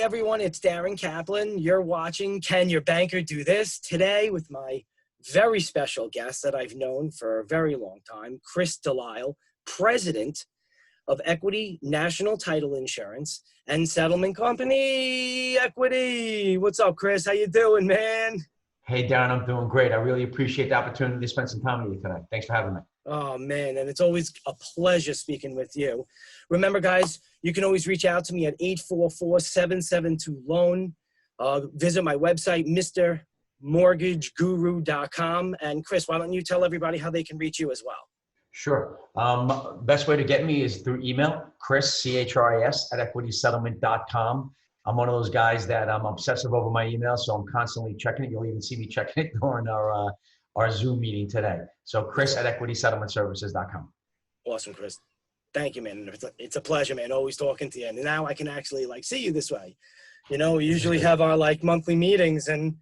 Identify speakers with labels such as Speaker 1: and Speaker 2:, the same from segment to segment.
Speaker 1: everyone, it's Darren Kaplan. You're watching Can Your Banker Do This? Today with my very special guest that I've known for a very long time, Chris Delisle, president of Equity National Title Insurance and Settlement Company. Equity. What's up, Chris? How you doing, man?
Speaker 2: Hey, Darren, I'm doing great. I really appreciate the opportunity to spend some time with you today. Thanks for having me.
Speaker 1: Oh, man, and it's always a pleasure speaking with you. Remember, guys, you can always reach out to me at 844-772-LOAN. Visit my website, MrMortgageGuru.com. And Chris, why don't you tell everybody how they can reach you as well?
Speaker 2: Sure. Best way to get me is through email, Chris, C-H-R-I-S, at equitysettlement.com. I'm one of those guys that I'm obsessive over my email, so I'm constantly checking it. You'll even see me checking it during our Zoom meeting today. So Chris at equitysettlementservices.com.
Speaker 1: Awesome, Chris. Thank you, man. It's a pleasure, man, always talking to you. And now I can actually see you this way. You know, we usually have our monthly meetings and,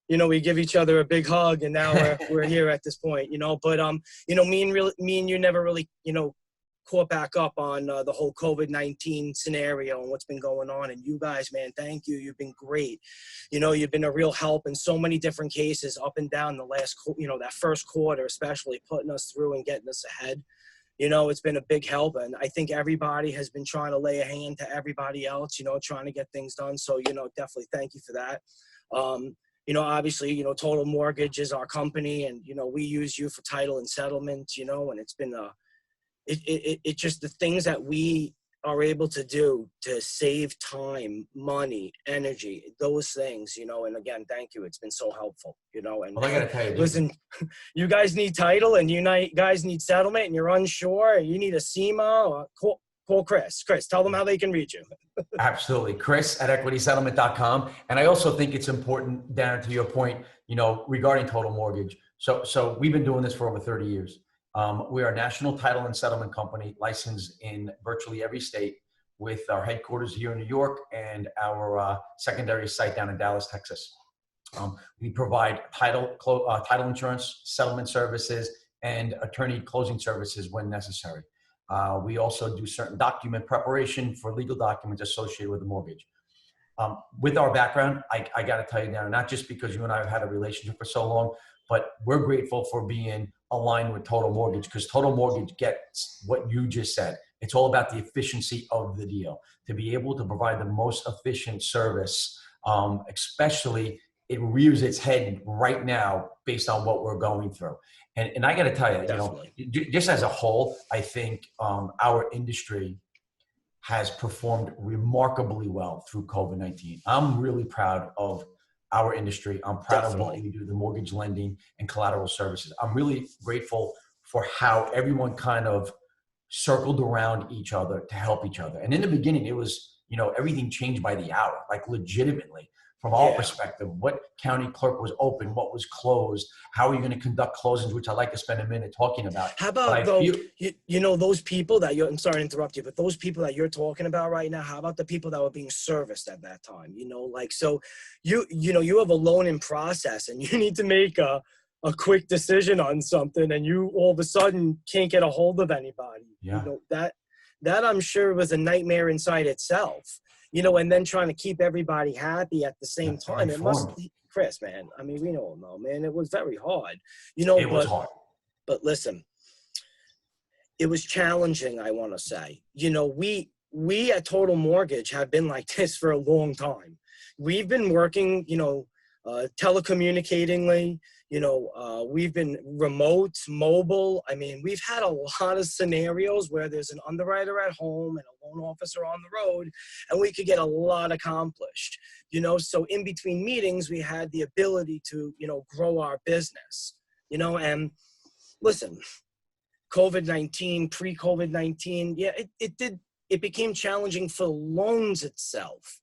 Speaker 1: you know, we give each other a big hug, and now we're here at this point, you know, but, you know, me and you never really, you know, caught back up on the whole COVID-19 scenario and what's been going on. And you guys, man, thank you. You've been great. You know, you've been a real help in so many different cases up and down the last, you know, that first quarter, especially putting us through and getting us ahead. You know, it's been a big help. And I think everybody has been trying to lay a hand to everybody else, you know, trying to get things done. So, you know, definitely thank you for that. You know, obviously, you know, Total Mortgage is our company, and, you know, we use you for title and settlement, you know, and it's been it just the things that we are able to do to save time, money, energy, those things, you know, and again, thank you. It's been so helpful, you know, and
Speaker 2: well, I gotta tell you,
Speaker 1: listen, you guys need title and you guys need settlement and you're unsure, you need a SEMA, or call Chris. Chris, tell them how they can reach you.
Speaker 2: Absolutely. Chris at equitysettlement.com. And I also think it's important, Darren, to your point, you know, regarding Total Mortgage. So we've been doing this for over 30 years. We are a national title and settlement company licensed in virtually every state, with our headquarters here in New York and our secondary site down in Dallas, Texas. We provide title insurance, settlement services, and attorney closing services when necessary. We also do certain document preparation for legal documents associated with the mortgage. With our background, I got to tell you, Darren, not just because you and I have had a relationship for so long, but we're grateful for being aligned with Total Mortgage, because Total Mortgage gets what you just said. It's all about the efficiency of the deal. To be able to provide the most efficient service, especially it rears its head right now based on what we're going through. And I got to tell you,
Speaker 1: Definitely.
Speaker 2: you know, just as a whole, I think our industry has performed remarkably well through COVID-19. I'm really proud of our industry. I'm proud of what we do, the mortgage lending and collateral services. I'm really grateful for how everyone kind of circled around each other to help each other. And in the beginning, it was, you know, everything changed by the hour, legitimately. From our perspective, what county clerk was open, what was closed, how are you going to conduct closings, which I'd like to spend a minute talking about.
Speaker 1: How about though, you know, those people that I'm sorry to interrupt you, but those people that you're talking about right now, how about the people that were being serviced at that time? You know, so you know, you have a loan in process and you need to make a quick decision on something, and you all of a sudden can't get a hold of anybody.
Speaker 2: Yeah.
Speaker 1: You know, that I'm sure was a nightmare inside itself. You know, and then trying to keep everybody happy at the same time. It must, Chris, man. I mean, we all know, man. It was very hard. You know,
Speaker 2: it was hard.
Speaker 1: But listen, it was challenging, I want to say. You know, we at Total Mortgage have been like this for a long time. We've been working, you know, telecommunicatingly. You know, we've been remote, mobile. I mean, we've had a lot of scenarios where there's an underwriter at home and a loan officer on the road, and we could get a lot accomplished. You know, so in between meetings, we had the ability to, you know, grow our business. You know, and listen, COVID-19, pre-COVID-19, yeah, it became challenging for loans itself.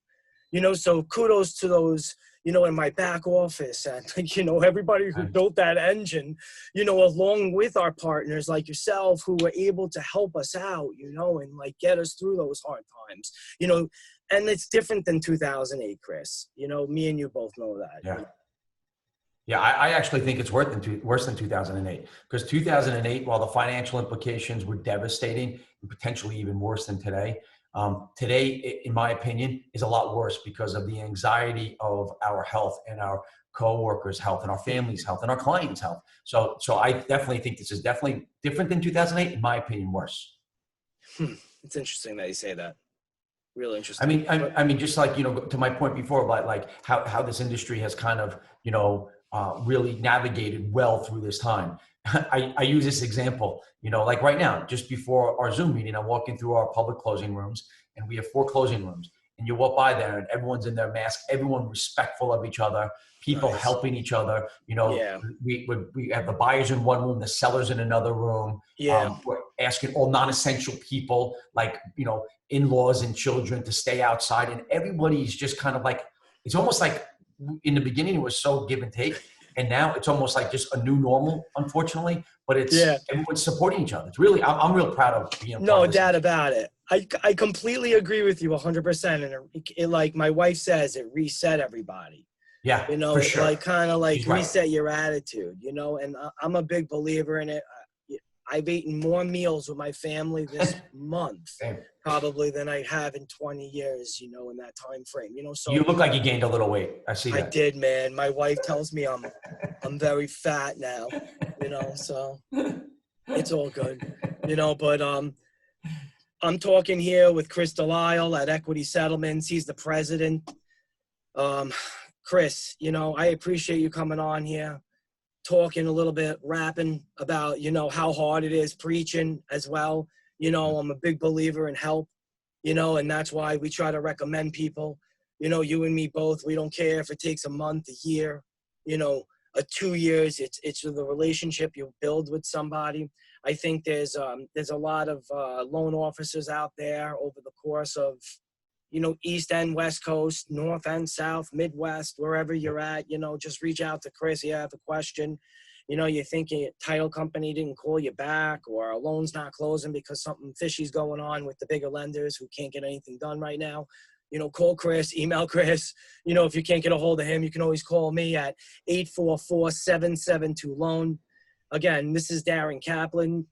Speaker 1: You know, so kudos to those, you know, in my back office and, you know, everybody who built that engine, you know, along with our partners like yourself who were able to help us out, you know, and get us through those hard times, you know, and it's different than 2008, Chris. You know, me and you both know that.
Speaker 2: Yeah.
Speaker 1: You know?
Speaker 2: Yeah, I actually think it's worse than 2008, because 2008, while the financial implications were devastating and potentially even worse than today, Today, in my opinion, is a lot worse because of the anxiety of our health and our co-workers' health and our family's health and our clients' health. So I definitely think this is definitely different than 2008, in my opinion, worse.
Speaker 1: It's interesting that you say that. Really
Speaker 2: I
Speaker 1: interesting.
Speaker 2: mean, I mean, just like, to my point before about like how this industry has kind of, really navigated well through this time. I use this example, like right now, just before our Zoom meeting, I'm walking through our public closing rooms, and we have 4 closing rooms, and you walk by there and everyone's in their mask, everyone respectful of each other, people
Speaker 1: Nice.
Speaker 2: helping each other.
Speaker 1: Yeah.
Speaker 2: We have the buyers in one room, the sellers in another room.
Speaker 1: Yeah.
Speaker 2: We're asking all non-essential people, like, in-laws and children, to stay outside, and everybody's just kind of like, it's almost like in the beginning it was so give and take, and now it's almost like just a new normal, unfortunately. But it's everyone's supporting each other. It's really, I'm real proud of being
Speaker 1: no doubt about it. I completely agree with you 100%. And it, like my wife says, it reset everybody.
Speaker 2: Yeah, for sure.
Speaker 1: Like kind of like
Speaker 2: She's right.
Speaker 1: reset your attitude, and I'm a big believer in it. I've eaten more meals with my family this month probably than I have in 20 years, in that time frame, so
Speaker 2: you look like you gained a little weight. I see that.
Speaker 1: I did, man. My wife tells me I'm very fat now, so it's all good, but I'm talking here with Chris Delisle at Equity Settlements. He's the president. Chris, I appreciate you coming on here, talking a little bit, rapping about, how hard it is, preaching as well. I'm a big believer in help, and that's why we try to recommend people, you and me both. We don't care if it takes a month, a year, 2 years. It's the relationship you build with somebody. I think there's a lot of loan officers out there over the course of, East and West Coast, North and South, Midwest, wherever you're at, just reach out to Chris. You have a question, you think your title company didn't call you back, or a loan's not closing because something fishy's going on with the bigger lenders who can't get anything done right now. Call Chris, email Chris. If you can't get a hold of him, you can always call me at 844-772-LOAN. Again, this is Darren Kaplan.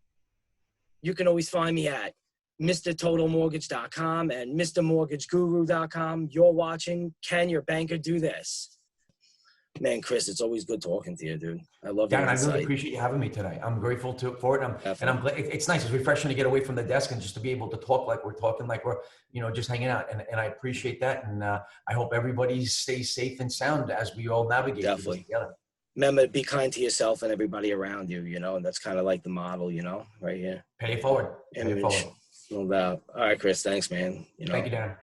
Speaker 1: You can always find me at MrTotalMortgage.com and MrMortgageGuru.com. You're watching Can Your Banker Do This? Man, Chris, it's always good talking to you, dude. I love
Speaker 2: Darren,
Speaker 1: your insight.
Speaker 2: I really appreciate you having me today. I'm grateful for it. And I'm glad. It's nice. It's refreshing to get away from the desk and just to be able to talk like we're talking, like we're, just hanging out. And I appreciate that. And I hope everybody stays safe and sound as we all navigate this together.
Speaker 1: Remember, be kind to yourself and everybody around you, and that's kind of like the model, right here.
Speaker 2: Pay it forward. Pay it forward.
Speaker 1: No doubt. All right, Chris. Thanks, man.
Speaker 2: Thank you, Darren.